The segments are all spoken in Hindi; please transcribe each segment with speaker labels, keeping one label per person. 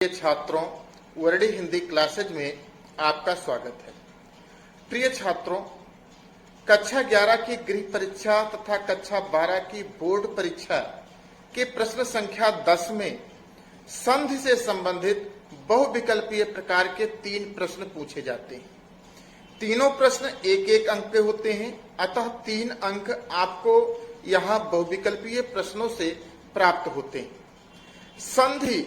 Speaker 1: प्रिय छात्रों, वर्डी हिंदी क्लासेज में आपका स्वागत है। प्रिय छात्रों, कक्षा 11 की गृह परीक्षा तथा कक्षा 12 की बोर्ड परीक्षा के प्रश्न संख्या 10 में संधि से संबंधित बहुविकल्पीय प्रकार के 3 प्रश्न पूछे जाते हैं। तीनों प्रश्न एक एक अंक के होते हैं, अतः 3 अंक आपको यहाँ बहुविकल्पीय प्रश्नों से प्राप्त होते हैं। संधि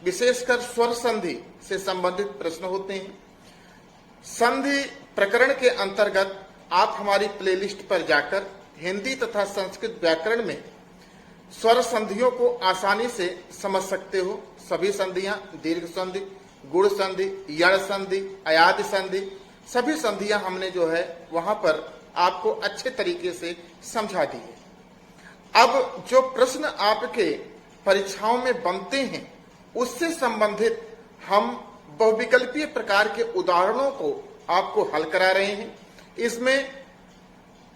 Speaker 1: विशेषकर स्वर संधि से संबंधित प्रश्न होते हैं। संधि प्रकरण के अंतर्गत आप हमारी प्लेलिस्ट पर जाकर हिंदी तथा संस्कृत व्याकरण में स्वर संधियों को आसानी से समझ सकते हो। सभी संधियां, दीर्घ संधि, गुण संधि, यण संधि, अयादि संधि, सभी संधियां हमने जो है वहां पर आपको अच्छे तरीके से समझा दी है। अब जो प्रश्न आपके परीक्षाओं में बनते हैं उससे संबंधित हम बहुविकल्पीय प्रकार के उदाहरणों को आपको हल करा रहे हैं। इसमें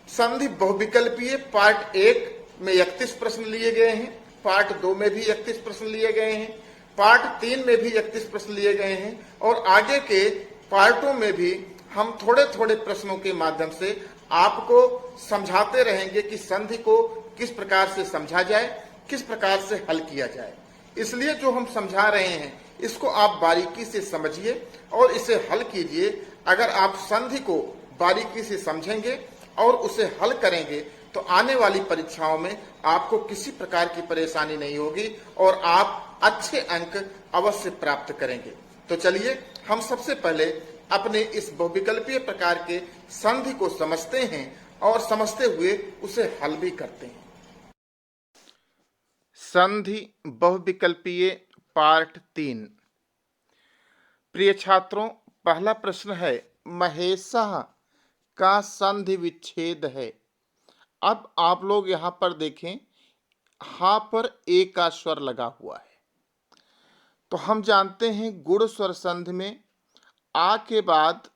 Speaker 1: संधि बहुविकल्पीय पार्ट 1 में 31 प्रश्न लिए गए हैं, पार्ट 2 में भी 31 प्रश्न लिए गए हैं, पार्ट 3 में भी 31 प्रश्न लिए गए हैं और आगे के पार्टों में भी हम थोड़े थोड़े प्रश्नों के माध्यम से आपको समझाते रहेंगे कि संधि को किस प्रकार से समझा जाए, किस प्रकार से हल किया जाए। इसलिए जो हम समझा रहे हैं इसको आप बारीकी से समझिए और इसे हल कीजिए। अगर आप संधि को बारीकी से समझेंगे और उसे हल करेंगे तो आने वाली परीक्षाओं में आपको किसी प्रकार की परेशानी नहीं होगी और आप अच्छे अंक अवश्य प्राप्त करेंगे। तो चलिए हम सबसे पहले अपने इस बहुविकल्पीय प्रकार के संधि को समझते हैं और समझते हुए उसे हल भी करते हैं। संधि बहुविकल्पीय पार्ट 3। प्रिय छात्रों, पहला प्रश्न है महेशः का संधि विच्छेद है। अब आप लोग यहां पर देखें, हा पर ए का स्वर लगा हुआ है। तो हम जानते हैं गुण स्वर संधि में आ के बाद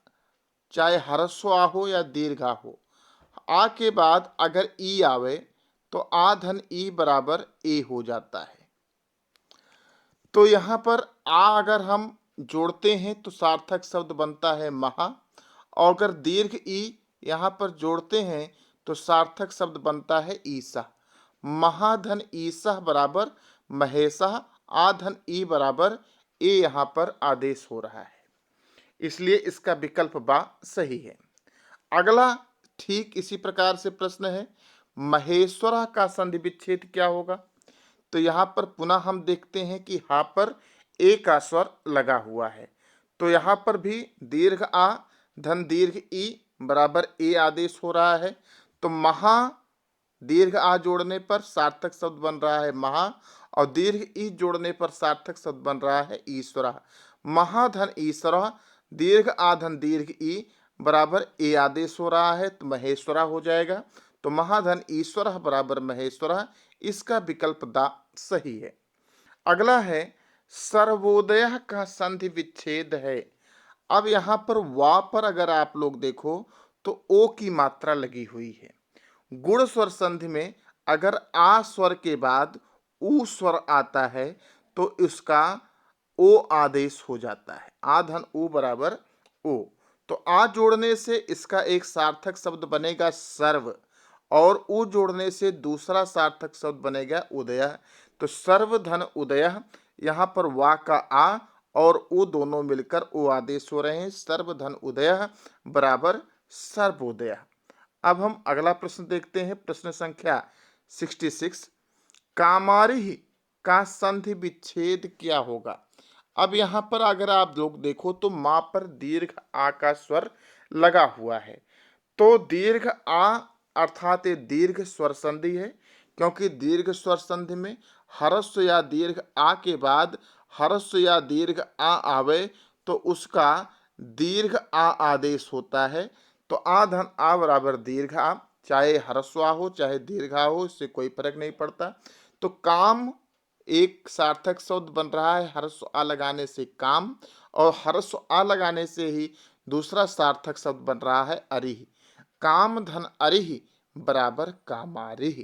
Speaker 1: चाहे ह्रस्व आ हो या दीर्घ आ हो, आ के बाद अगर ई आवे तो आ धन ई बराबर ए हो जाता है। तो यहाँ पर आ अगर हम जोड़ते हैं तो सार्थक शब्द बनता है महा, और अगर दीर्घ ई यहाँ पर जोड़ते हैं तो सार्थक शब्द बनता है ईसा। महाधन ईसा बराबर महेशः, आ धन ई बराबर ए यहाँ पर आदेश हो रहा है, इसलिए इसका विकल्प बा सही है। अगला ठीक इसी प्रकार से प्रश्न है महेश्वरा का संधि विच्छेद क्या होगा। तो यहाँ पर पुनः हम देखते हैं कि हा पर ए का स्वर लगा हुआ है, तो यहाँ पर भी दीर्घ आ धन दीर्घ ई बराबर ए आदेश हो रहा है। तो महा दीर्घ आ जोड़ने पर सार्थक शब्द बन रहा है महा, और दीर्घ ई जोड़ने पर सार्थक शब्द बन रहा है ईश्वरा। महाधन ईश्वरा, दीर्घ आ धन दीर्घ ई बराबर ए आदेश हो रहा है, तो महेश्वरा हो जाएगा। तो महाधन ईश्वर बराबर महेश्वरा, इसका विकल्प दा सही है। अगला है सर्वोदय का संधि विच्छेद है। अब यहाँ पर वा पर अगर आप लोग देखो तो ओ की मात्रा लगी हुई है। गुण स्वर संधि में अगर आ स्वर के बाद ऊ स्वर आता है तो इसका ओ आदेश हो जाता है, आ धन ऊ बराबर ओ। तो आ जोड़ने से इसका एक सार्थक शब्द बनेगा सर्व, और ऊ जोड़ने से दूसरा सार्थक शब्द बनेगा उदय। तो सर्व धन उदय, यहाँ पर वा का आ और ऊ दोनों मिलकर ओ आदेश हो रहे हैं, सर्व धन उदय बराबर सर्वोदय। अब हम अगला प्रश्न देखते हैं, प्रश्न संख्या 66। कामारिह का संधि विच्छेद क्या होगा। अब यहाँ पर अगर आप लोग देखो तो माँ पर दीर्घ आ का स्वर लगा हुआ है, तो दीर्घ आ अर्थात ये दीर्घ स्वर संधि है, क्योंकि दीर्घ स्वर संधि में ह्रस्व या दीर्घ आ के बाद ह्रस्व या दीर्घ आ आवे तो उसका दीर्घ आ आदेश होता है। तो आ धन आ बराबर दीर्घ आ, चाहे ह्रस्व आ हो चाहे दीर्घ आ हो, इससे कोई फर्क नहीं पड़ता। तो काम एक सार्थक शब्द बन रहा है ह्रस्व आ लगाने से काम, और ह्रस्व आ लगाने से ही दूसरा सार्थक शब्द बन रहा है अरिह। काम धन अरिह बराबर कामारिह।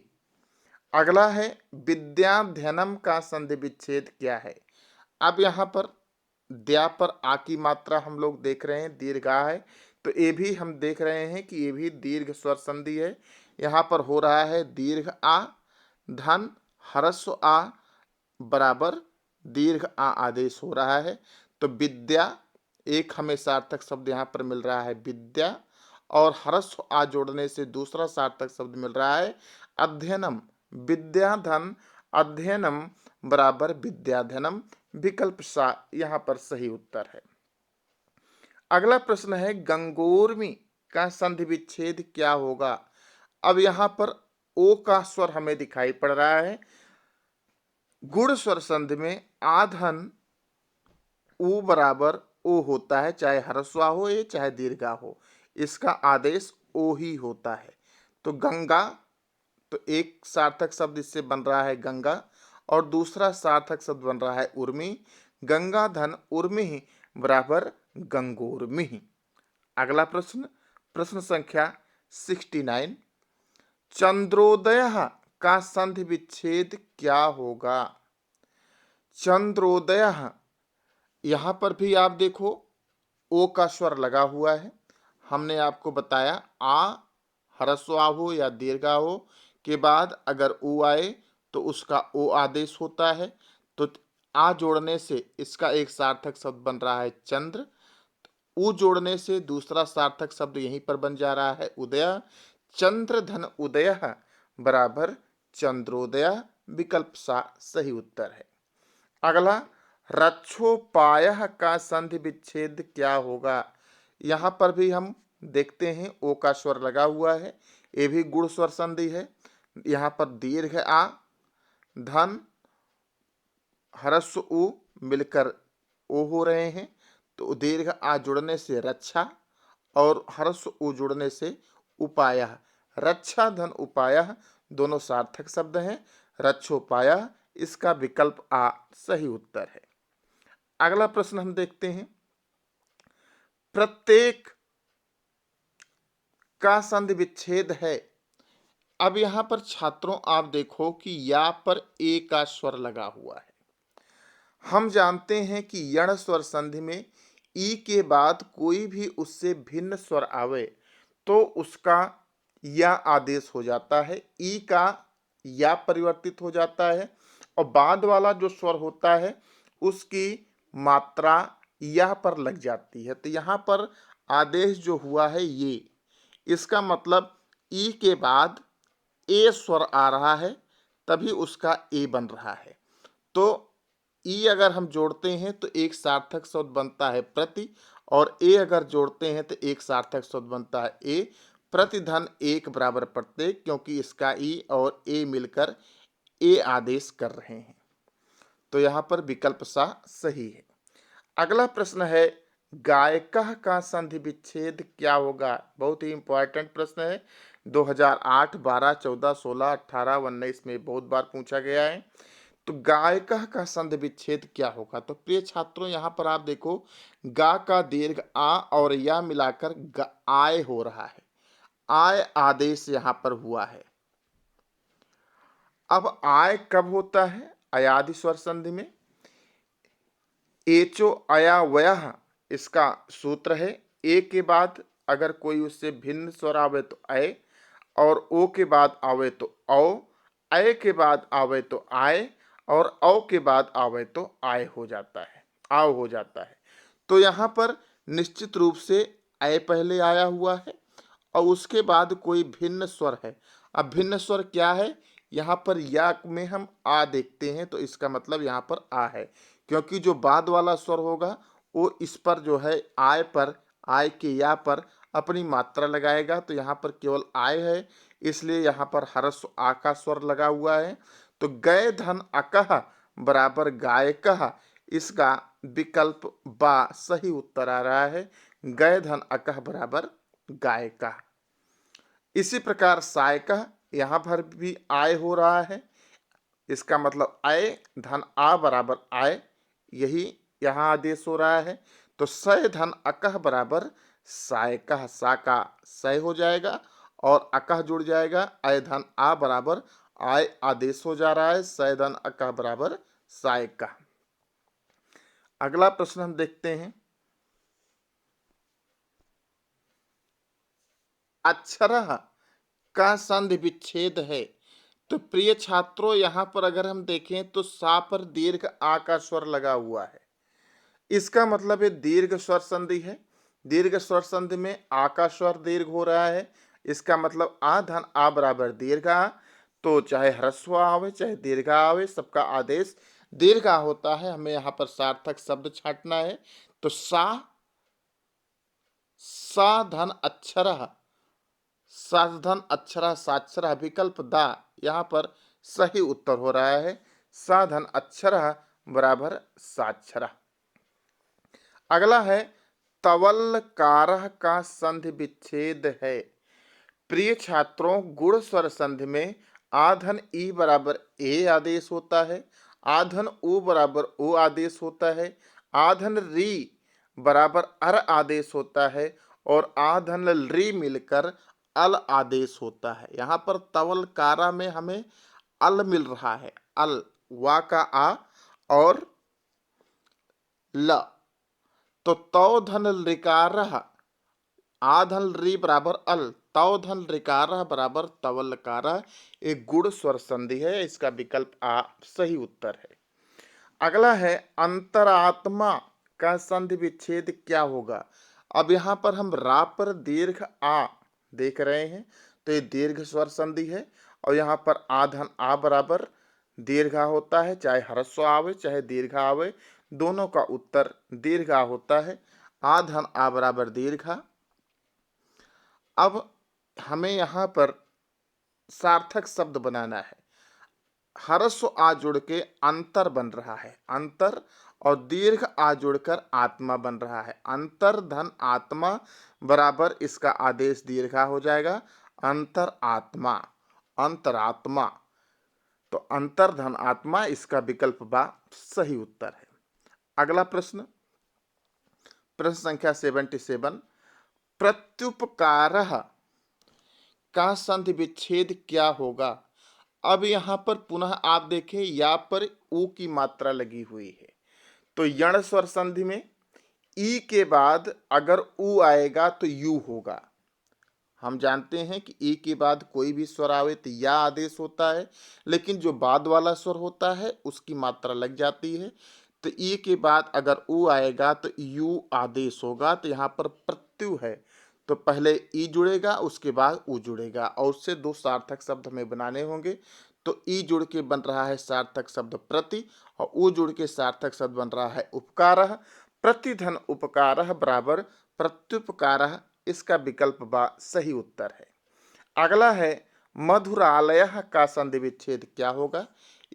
Speaker 1: अगला है विद्याध्ययनम का संधि विच्छेद क्या है। अब यहाँ पर द्या पर आ की मात्रा हम लोग देख रहे हैं दीर्घ आ है, तो ये भी हम देख रहे हैं कि ये भी दीर्घ स्वर संधि है। यहाँ पर हो रहा है दीर्घ आ धन ह्रस्व आ बराबर दीर्घ आ आदेश हो रहा है। तो विद्या एक हमें सार्थक शब्द यहाँ पर मिल रहा है विद्या, और ह्रस्व आ जोड़ने से दूसरा सार्थक शब्द मिल रहा है अध्ययनम। विद्याधन अध्ययनम बराबर विद्याधनम, विकल्प सा यहाँ पर सही उत्तर है। अगला प्रश्न है गंगोर्मी का संधि विच्छेद क्या होगा। अब यहाँ पर ओ का स्वर हमें दिखाई पड़ रहा है। गुण स्वर संधि में आधन उ बराबर ओ होता है, चाहे ह्रस्व हो या चाहे दीर्घा हो, इसका आदेश ओ ही होता है। तो गंगा, तो एक सार्थक शब्द इससे बन रहा है गंगा, और दूसरा सार्थक शब्द बन रहा है उर्मी। गंगा धन उर्मी बराबर गंगोर्मी। अगला प्रश्न, प्रश्न संख्या 69, चंद्रोदय का संधि विच्छेद क्या होगा। चंद्रोदय, यहां पर भी आप देखो ओ का स्वर लगा हुआ है। हमने आपको बताया आ ह्रस्व आ हो या दीर्घा हो के बाद अगर उ आए तो उसका ओ आदेश होता है। तो आ जोड़ने से इसका एक सार्थक शब्द बन रहा है चंद्र, उ जोड़ने से दूसरा सार्थक शब्द यहीं पर बन जा रहा है उदय। चंद्र धन उदय बराबर चंद्रोदय, विकल्प सा सही उत्तर है। अगला, रक्षोपाय का संधि विच्छेद क्या होगा। यहाँ पर भी हम देखते हैं ओ का स्वर लगा हुआ है, ये भी गुण स्वर संधि है। यहाँ पर दीर्घ आ धन ह्रस्व उ मिलकर ओ हो रहे हैं, तो दीर्घ आ जुड़ने से रक्षा और ह्रस्व उ जुड़ने से उपाय, रक्षा धन उपाय दोनों सार्थक शब्द हैं। रक्षोपाय, इसका विकल्प आ सही उत्तर है। अगला प्रश्न हम देखते हैं, प्रत्येक का संधि विच्छेद है। अब यहां पर छात्रों आप देखो कि या पर ए का स्वर लगा हुआ है। हम जानते हैं कि यण स्वर संधि में ई के बाद कोई भी उससे भिन्न स्वर आवे तो उसका या आदेश हो जाता है, ई का या परिवर्तित हो जाता है, और बाद वाला जो स्वर होता है उसकी मात्रा या पर लग जाती है। तो यहाँ पर आदेश जो हुआ है ये, इसका मतलब ई के बाद ए स्वर आ रहा है तभी उसका ए बन रहा है। तो ई अगर हम जोड़ते हैं तो एक सार्थक शब्द बनता है प्रति, और ए अगर जोड़ते हैं तो एक सार्थक शब्द बनता है ए। प्रति धन एक बराबर प्रत्येक, क्योंकि इसका ई और ए मिलकर ए आदेश कर रहे हैं। तो यहाँ पर विकल्प सा सही है। अगला प्रश्न है, गायकः का संधि विच्छेद क्या होगा। बहुत ही इंपॉर्टेंट प्रश्न है, 2008, 12, 14, 16, 18, 19 में बहुत बार पूछा गया है। तो गायकः का संधि विच्छेद क्या होगा। तो प्रिय छात्रों, यहाँ पर आप देखो गा का दीर्घ आ और या मिलाकर आय हो रहा है, आय आदेश यहाँ पर हुआ है। अब आय कब होता है, अयादि स्वर संधि में। एचो अया वयः इसका सूत्र है। ए के बाद अगर कोई उससे भिन्न स्वर आवे तो अय, और ओ के बाद आवे तो औ, अय के बाद आवे तो आय, और औ के बाद आवे तो आय हो जाता है, आव हो जाता है। तो यहाँ पर निश्चित रूप से अय पहले आया हुआ है और उसके बाद कोई भिन्न स्वर है। अब भिन्न स्वर क्या है, यहाँ पर या में हम आ देखते हैं तो इसका मतलब यहाँ पर आ है, क्योंकि जो बाद वाला स्वर होगा वो इस पर जो है आय पर, आय के या पर अपनी मात्रा लगाएगा। तो यहाँ पर केवल आय है, इसलिए यहाँ पर ह्रस्व आ का स्वर लगा हुआ है। तो गय धन अकह बराबर गायकः, इसका विकल्प बा सही उत्तर आ रहा है। गय धन अकह बराबर गायकः। इसी प्रकार सायकः, यहाँ पर भी आय हो रहा है, इसका मतलब आय धन आ बराबर आय, यही यहाँ आदेश हो रहा है। तो सय धन अकह बराबर सायकः, सा का सय हो जाएगा और अकह जुड़ जाएगा, अय धन आ बराबर आय आदेश हो जा रहा है, सय धन अकह बराबर सायकः। अगला प्रश्न हम देखते हैं, अक्षरः का संधि विच्छेद है। तो प्रिय छात्रों, यहाँ पर अगर हम देखें तो सा पर दीर्घ आ का स्वर लगा हुआ है, इसका मतलब है दीर्घ स्वर संधि है। दीर्घ स्वर संधि में आ का स्वर दीर्घ हो रहा है, इसका मतलब आ धन आ बराबर दीर्घ आ। तो चाहे ह्रस्व आवे चाहे दीर्घ आवे, सबका आदेश दीर्घ आ होता है। हमें यहाँ पर सार्थक शब्द छांटना है। तो सा धन अक्षरः, साधन अक्षरा साक्षरा विकल्प दा, यहाँ पर सही उत्तर हो रहा है। साधन अक्षरा बराबर साक्षरा। अगला है, तवलकारः का संधि विच्छेद है। प्रिय छात्रों, गुण स्वर संधि में आधन ई बराबर ए आदेश होता है, आधन उ बराबर ओ आदेश होता है, आधन री बराबर अर आदेश होता है और आधन री मिलकर अल आदेश होता है। यहाँ पर तवल कारा में हमें अल मिल रहा है, अल, वा का आ और ल। तो तौ धन ऋकारः, आधन री बराबर अल, तौ धन ऋकारः बराबर तवलकारः, एक गुण स्वर संधि है। इसका विकल्प आ सही उत्तर है। अगला है, अंतरात्मा का संधि विच्छेद क्या होगा। अब यहाँ पर हम रा पर दीर्घ आ देख रहे हैं, तो ये दीर्घ स्वर संधि है और यहाँ पर आधन आ बराबर दीर्घा होता है, चाहे ह्रस्व आवे चाहे दीर्घ आवे, दोनों का उत्तर दीर्घा होता है। आधन आ बराबर दीर्घा। अब हमें यहाँ पर सार्थक शब्द बनाना है। ह्रस्व आ जुड़ के अंतर बन रहा है, अंतर, और दीर्घ आ जुड़कर आत्मा बन रहा है। अंतर धन आत्मा बराबर इसका आदेश दीर्घा हो जाएगा, अंतर आत्मा, अंतरात्मा। तो अंतर धन आत्मा, इसका विकल्प बा सही उत्तर है। अगला प्रश्न, प्रश्न संख्या 77, प्रत्युपकारः का संधि विच्छेद क्या होगा। अब यहाँ पर पुनः आप देखें, या पर ऊ की मात्रा लगी हुई है, तो यण स्वर संधि में ई के बाद अगर ऊ आएगा तो यू होगा। हम जानते हैं कि ई के बाद कोई भी स्वर आवे तो या आदेश होता है, लेकिन जो बाद वाला स्वर होता है उसकी मात्रा लग जाती है। तो ई के बाद अगर ऊ आएगा तो यू आदेश होगा। तो यहाँ पर प्रत्यु है, तो पहले ई जुड़ेगा उसके बाद ऊ जुड़ेगा और उससे दो सार्थक शब्द हमें बनाने होंगे। तो ई जुड़ के बन रहा है सार्थक शब्द प्रति और ऊ जुड़ के सार्थक शब्द बन रहा है उपकारः। प्रतिधन उपकारः बराबर प्रत्युपकारः, इसका विकल्प बा सही उत्तर है। अगला है, मधुरालयः का संधि विच्छेद क्या होगा।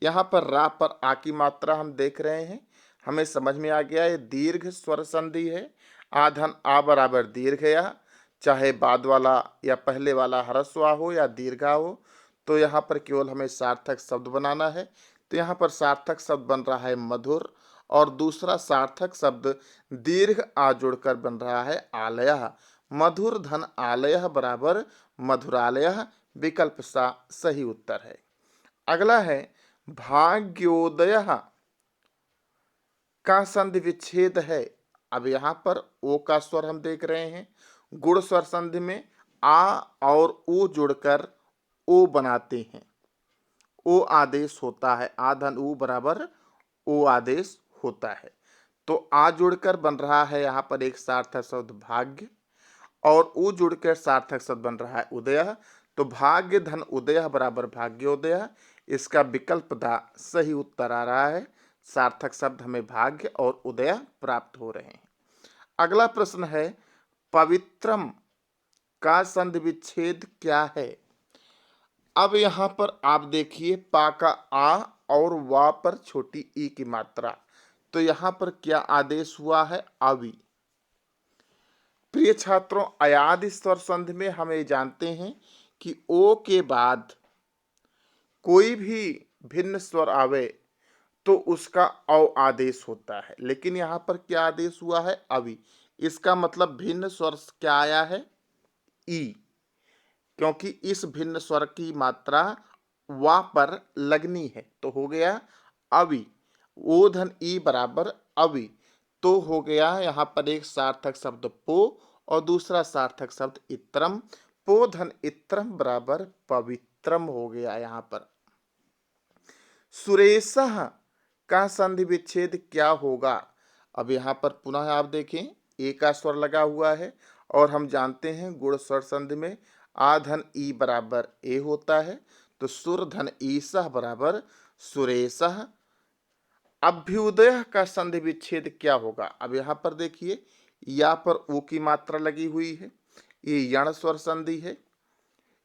Speaker 1: यहाँ पर रा पर आ की मात्रा हम देख रहे हैं, हमें समझ में आ गया ये दीर्घ स्वर संधि है। आधन आ बराबर दीर्घ या, चाहे बाद वाला या पहले वाला ह्रस्व हो या दीर्घा हो। तो यहाँ पर केवल हमें सार्थक शब्द बनाना है। तो यहाँ पर सार्थक शब्द बन रहा है मधुर और दूसरा सार्थक शब्द दीर्घ आ जुड़कर बन रहा है आलयः। मधुर धन आलयः बराबर मधुरालयः, विकल्प सा सही उत्तर है। अगला है, भाग्योदयः का संधि विच्छेद है। अब यहाँ पर ओ का स्वर हम देख रहे हैं, गुण स्वर संधि में आ और ऊ जुड़कर ओ बनाते हैं, ओ आदेश होता है, आ धन ऊ बराबर ओ आदेश होता है। तो आ जुड़कर बन रहा है यहाँ पर एक सार्थक शब्द भाग्य और ऊ जुड़कर सार्थक शब्द बन रहा है उदय। तो भाग्य धन उदय बराबर भाग्योदय, इसका विकल्प दा सही उत्तर आ रहा है। सार्थक शब्द हमें भाग्य और उदय प्राप्त हो रहे हैं। अगला प्रश्न है, पवित्रम का संधि विच्छेद क्या है। अब यहाँ पर आप देखिए, पा का आ और वा पर छोटी ई की मात्रा, तो यहाँ पर क्या आदेश हुआ है, अवि। प्रिय छात्रों, अयादि स्वर संधि में हमें जानते हैं कि ओ के बाद कोई भी भिन्न स्वर आवे तो उसका औ आदेश होता है, लेकिन यहाँ पर क्या आदेश हुआ है, अवि। इसका मतलब भिन्न स्वर क्या आया है, ई, क्योंकि इस भिन्न स्वर की मात्रा वा पर लगनी है, तो हो गया अवि। ओ धन ई बराबर अवि। तो हो गया यहाँ पर एक सार्थक शब्द पो और दूसरा सार्थक शब्द इत्रम। पो धन इत्रम बराबर पवित्रम हो गया यहाँ पर। सुरेशः का संधि विच्छेद क्या होगा? अब यहाँ पर पुनः आप देखें ए का स्वर लगा हुआ है और हम जानते हैं गुण स्वर संधि में आ धन ई बराबर ए होता है, तो सुर धन ईसह बराबर सुरेशः। अभ्युदय का संधि विच्छेद क्या होगा? अब यहाँ पर देखिए या पर ऊ की मात्रा लगी हुई है, ये यण स्वर संधि है।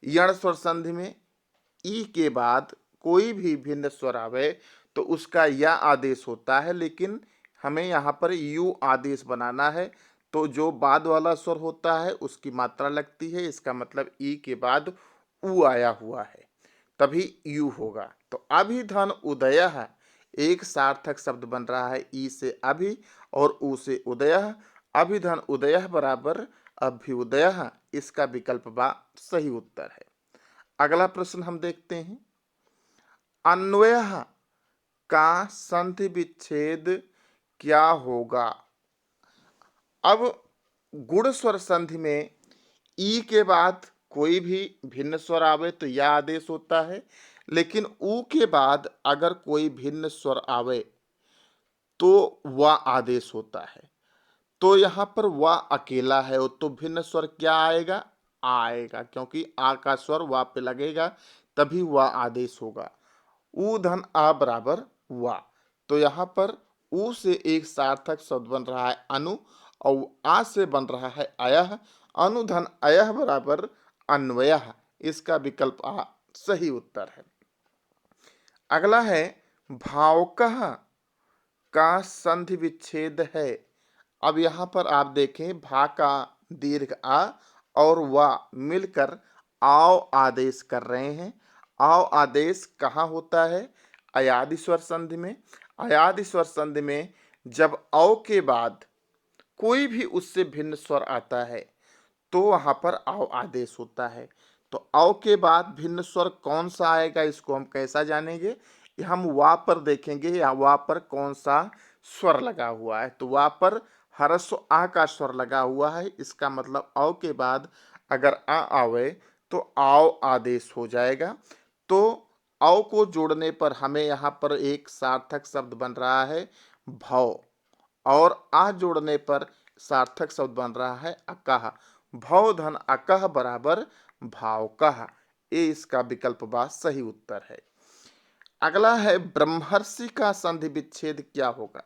Speaker 1: यण स्वर संधि में ई के बाद कोई भी भिन्न स्वर आवे तो उसका या आदेश होता है, लेकिन हमें यहाँ पर यू आदेश बनाना है, तो जो बाद वाला स्वर होता है उसकी मात्रा लगती है। इसका मतलब ई के बाद ऊ आया हुआ है, तभी यू होगा। तो अभिधन उदयः एक सार्थक शब्द बन रहा है ई से अभि और ऊ से उदयः। अभिधन उदयः बराबर अभ्युदयः, इसका विकल्प बा सही उत्तर है। अगला प्रश्न हम देखते हैं। अन्वयः का संधि विच्छेद क्या होगा? अब गुण स्वर संधि में ई के बाद कोई भी भिन्न स्वर आवे तो या आदेश होता है, लेकिन ऊ के बाद अगर कोई भिन्न स्वर आवे तो वह आदेश होता है। तो यहाँ पर वह अकेला है तो भिन्न स्वर क्या आएगा? आ आएगा, क्योंकि आ का स्वर वा पे लगेगा तभी वह आदेश होगा। ऊ धन आ बराबर वा, तो यहाँ पर ऊ से एक सार्थक शब्द बन रहा है अनु और आ से बन रहा है अयः। अनुधन अयः बराबर अन्वयः, इसका विकल्प आ सही उत्तर है। अगला है भावकः का संधि विच्छेद है। अब यहाँ पर आप देखें भा का दीर्घ आ और वा मिलकर आओ आदेश कर रहे हैं। आओ आदेश कहाँ होता है? अयादि स्वर संधि में। अयादि स्वर संधि में जब औ के बाद कोई भी उससे भिन्न स्वर आता है तो वहां पर आओ आदेश होता है। तो औ के बाद भिन्न स्वर कौन सा आएगा, इसको हम कैसा जानेंगे? हम वा पर देखेंगे या वा पर कौन सा स्वर लगा हुआ है। तो वा पर हरस्व आ का स्वर लगा हुआ है, इसका मतलब औ के बाद अगर आ आवे तो आओ आदेश हो जाएगा। तो औ को जोड़ने पर हमें यहाँ पर एक सार्थक शब्द बन रहा है भव, और आ जोड़ने पर सार्थक शब्द बन रहा है अकह। भव धन अकह बराबर भावकः, ये इसका विकल्प बा सही उत्तर है। अगला है ब्रह्मर्षि का संधि विच्छेद क्या होगा?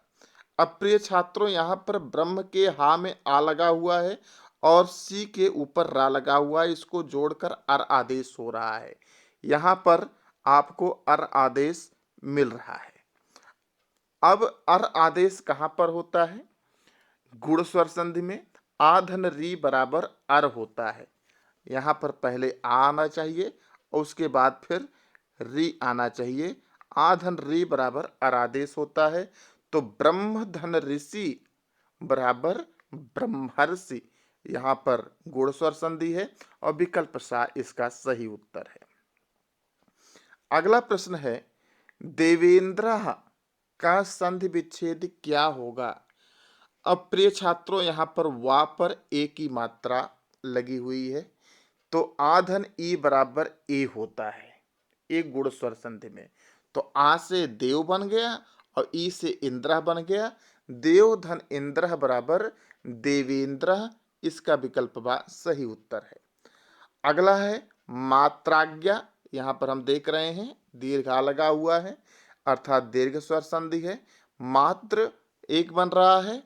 Speaker 1: अब प्रिय छात्रों, यहाँ पर ब्रह्म के हा में आ लगा हुआ है और सी के ऊपर रा लगा हुआ है, इसको जोड़कर अर आदेश हो रहा है। यहाँ पर आपको अर आदेश मिल रहा है। अब अर आदेश कहाँ पर होता है? गुण स्वर संधि में आ धन री बराबर अर होता है। यहाँ पर पहले आ आना चाहिए और उसके बाद फिर री आना चाहिए। आ धन री बराबर अर आदेश होता है। तो ब्रह्म धन ऋषि बराबर ब्रह्मर्षि, यहाँ पर गुण स्वर संधि है और विकल्प सा इसका सही उत्तर है। अगला प्रश्न है देवेंद्र का संधि विच्छेद क्या होगा? अब प्रिय छात्रों, यहाँ पर वा पर ए की मात्रा लगी हुई है, तो आ धन ई बराबर ए होता है एक गुण स्वर संधि में। तो आ से देव बन गया और ई से इंद्र बन गया। देव धन इंद्र बराबर देवेंद्र, इसका विकल्प बा सही उत्तर है। अगला है मात्राज्ञा। यहाँ पर हम देख रहे हैं दीर्घ आ लगा हुआ है, अर्थात दीर्घ स्वर संधि है। मात्र एक बन रहा है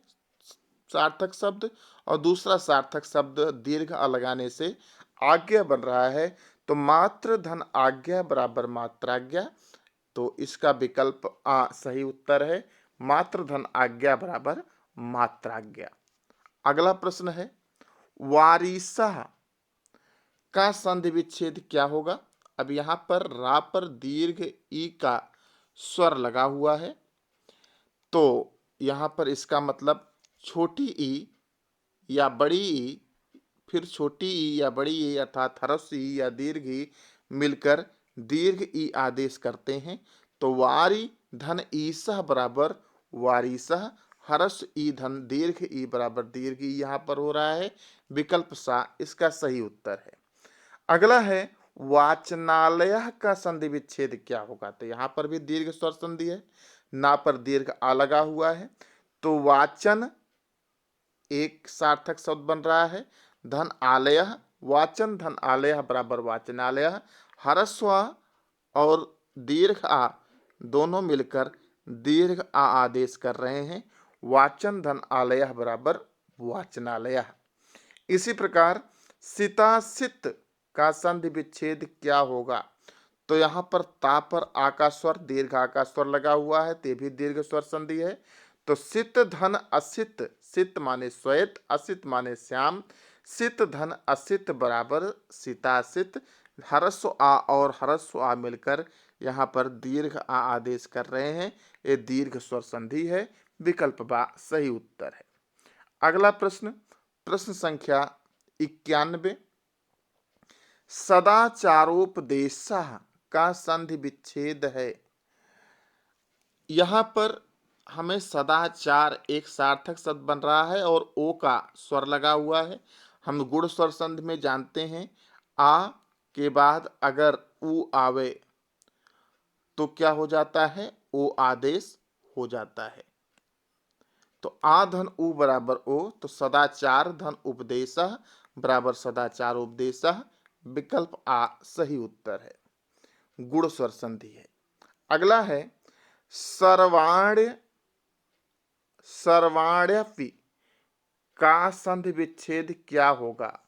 Speaker 1: सार्थक शब्द और दूसरा सार्थक शब्द दीर्घ आ लगाने से आज्ञा बन रहा है। तो मात्र धन आज्ञा बराबर मात्राज्ञा, तो इसका विकल्प आ सही उत्तर है। मात्र धन आज्ञा बराबर मात्राज्ञा। अगला प्रश्न है वारिसः का संधि विच्छेद क्या होगा? अब यहाँ पर रा पर दीर्घ ई का स्वर लगा हुआ है, तो यहाँ पर इसका मतलब छोटी ई या बड़ी ई, फिर छोटी ई या बड़ी ई अर्थात ह्रस्व ई या दीर्घ ई मिलकर दीर्घ ई आदेश करते हैं। तो वारी धन ईसह बराबर वारिसह, हरस ई धन दीर्घ ई बराबर दीर्घ ई यहाँ पर हो रहा है। विकल्प सा इसका सही उत्तर है। अगला है वाचनालय का संधि विच्छेद क्या होगा। तो यहाँ पर भी दीर्घ स्वर संधि है, ना पर दीर्घ आ लगा हुआ है। तो वाचन एक सार्थक शब्द बन रहा है। धन आलय, वाचन धन आलय बराबर वाचनालय। हरस्व और दीर्घ आ दोनों मिलकर दीर्घ आ आदेश कर रहे हैं। वाचन धन आलय बराबर वाचनालय। इसी प्रकार सितासित का संधि विच्छेद क्या होगा। तो यहाँ पर ता पर आ का स्वर दीर्घ आ का स्वर लगा हुआ है, ते भी दीर्घ स्वर संधि है। तो सित धन असित, सित माने श्वेत, असित माने श्याम, सित धन असित बराबर सितासित। हरस्व आ और हरस्व आ मिलकर यहाँ पर दीर्घ आ आदेश कर रहे हैं। ये दीर्घ स्वर संधि है। विकल्प बा सही उत्तर है। अगला प्रश्न, प्रश्न संख्या 91। सदाचारोपदेशः का संधि विच्छेद है। यहाँ पर हमें सदाचार एक सार्थक शब्द बन रहा है और ओ का स्वर लगा हुआ है। हम गुण स्वर संधि में जानते हैं, आ के बाद अगर उ आवे तो क्या हो जाता है, ओ आदेश हो जाता है। तो आ धन उ बराबर ओ, तो सदाचार धन उपदेशः बराबर सदाचार उपदेशः। विकल्प आ सही उत्तर है। गुण स्वर संधि है। अगला है सर्वाण्य सर्वाण्यपि का संधि विच्छेद क्या होगा।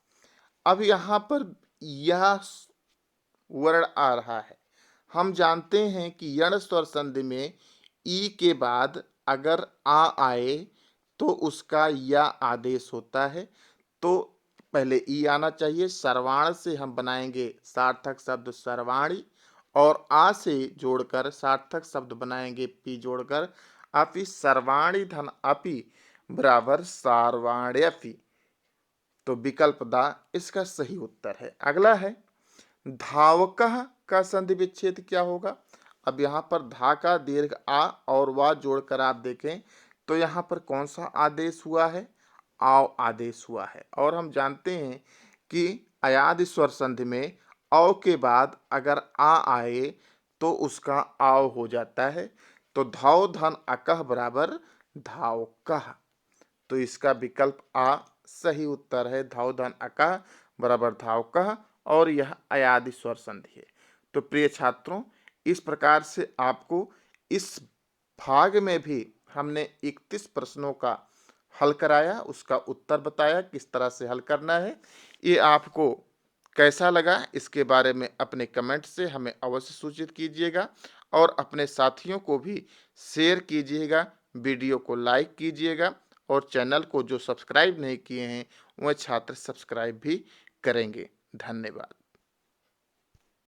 Speaker 1: अब यहाँ पर यह वर्ण आ रहा है। हम जानते हैं कि यण स्वर संधि में ई के बाद अगर आ आए तो उसका या आदेश होता है। तो पहले ई आना चाहिए। सर्वाण से हम बनाएंगे सार्थक शब्द सर्वाणी और आ से जोड़कर सार्थक शब्द बनाएंगे पी जोड़कर अपि। सर्वाणी धन अपि बराबर सार्वाण्यपि। तो विकल्प दा इसका सही उत्तर है। अगला है धावकः का संधि विच्छेद क्या होगा। अब यहाँ पर धा का दीर्घ आ और वा जोड़कर आप देखें तो यहाँ पर कौन सा आदेश हुआ है, आव आदेश हुआ है। और हम जानते हैं कि अयादि स्वर संधि में औ के बाद अगर आ आए तो उसका आव हो जाता है। तो धाव धन अकह बराबर धावकः। तो इसका विकल्प आ सही उत्तर है। धाव धन अकह बराबर धावकः और यह अयादि स्वर संधि है। तो प्रिय छात्रों, इस प्रकार से आपको इस भाग में भी हमने 31 प्रश्नों का हल कराया, उसका उत्तर बताया किस तरह से हल करना है। ये आपको कैसा लगा इसके बारे में अपने कमेंट से हमें अवश्य सूचित कीजिएगा और अपने साथियों को भी शेयर कीजिएगा, वीडियो को लाइक कीजिएगा और चैनल को जो सब्सक्राइब नहीं किए हैं वह छात्र सब्सक्राइब भी करेंगे। धन्यवाद।